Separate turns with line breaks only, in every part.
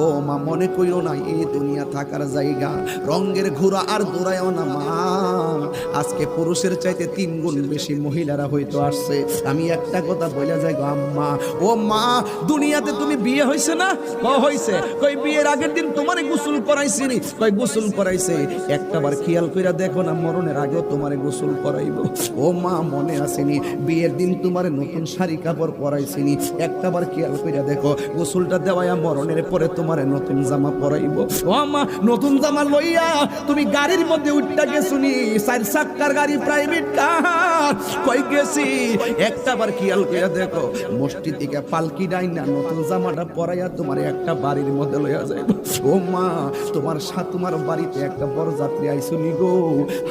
ও মা মনে কইরো না এই দুনিয়া থাকার জায়গা, রঙের ঘোড়া আর দৌড়ায়ও না মা। আজকে পুরুষের চাইতে 3 গুণ বেশি মহিলারা হয়তো আসছে। আমি একটা কথা বলে যাই গো আম্মা, ও মা, দুনিয়াতে তুমি বিয়ে হয়েছে না? হয়েছে। কই বিয়ের আগের দিন তোমারে গোসল করাইছি নি? কই গোসল করাইছে। একটাবার খেয়াল কইরা দেখো না, মরণের আগেও তোমারে গোসল করাইবো। ও মা মনে আসেনি বিয়ের দিন তোমারে নতুন শাড়ি কাপড় পরাইছি নি? একটাবার খেয়াল কইরা দেখো, গোসলটা দেওয়ায়া মরণের পরে তোমারে নতুন জামা পরাইবো। ও মা, নতুন জামা লইয়া তুমি গাড়ির মধ্যে উঠটা গেছো নি? 4 চাক্কার গাড়ি, প্রাইভেট কার, কই গেছি? একটাবার খেয়াল কইরা দেখো, মসজিদ থেকে পালকি ডাইনা নতুন জামাটা পরাইয়া তোমার একটা বাড়ির মধ্যে লইয়া যাইব। ও মা, তোমার বাড়িতে একটা বড় যাত্রী আইসুনি গো,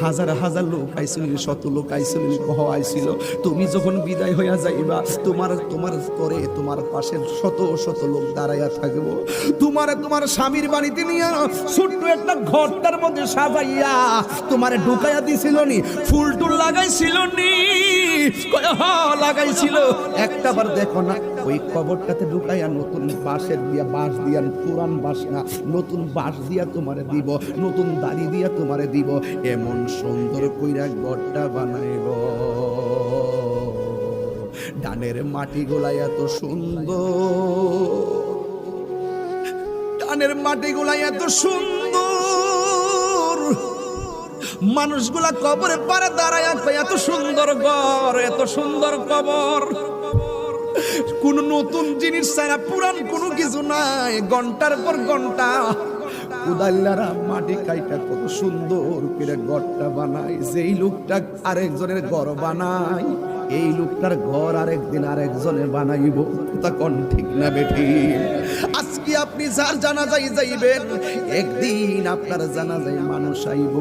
হাজার হাজার লোক আইসুনি, শত লোক আইসুনি, কহ আইছিল। তুমি যখন বিদায় হইয়া যাইবা, তোমার করে তোমার পাশে শত শত লোক দাঁড়াইয়া থাকবো। তোমার স্বামীর বাড়িতে নিয়ে ছোট্ট একটা ঘরটার মধ্যে সাজাইয়া তোমারে ঢুকাইয়া দিছিল নি? ফুল টুল লাগাইছিল নি? লাগাইছিল। একটাবার দেখো না, ওই কবরটাতে ঢুকাইয়া নতুন বাঁশ দিয়া, পুরান বাঁশ না, নতুন বাঁশ দিয়া তোমারে দিব, নতুন দাড়ি দিয়া তোমারে দিব, এমন সুন্দর কইরা ঘরটা বানাইব। ডানের মাটি গোলাই এত সুন্দর, ডানের মাটি গোলাই এত সুন্দর, মানুষগুলা কবরে পারে দাঁড়ায় এত সুন্দর ঘর, এত সুন্দর কবর। কোন নতুন জিনিস ছাড়া, পুরান কোনো কিছু নাই। ঘন্টার পর ঘন্টা কুদাল্লারা মাটি কাইটা কত সুন্দর করে ঘরটা বানায়। যেই লোকটা আরেকজনের ঘর বানায়, এই লোকটার ঘর আরেকদিন আরেকজনে বানাইব। তা কোন ঠিক না বেঠি? আজকে আপনি যার জানাজায় যাইবেন, একদিন আপনার জানাজায় মানুষ আইব।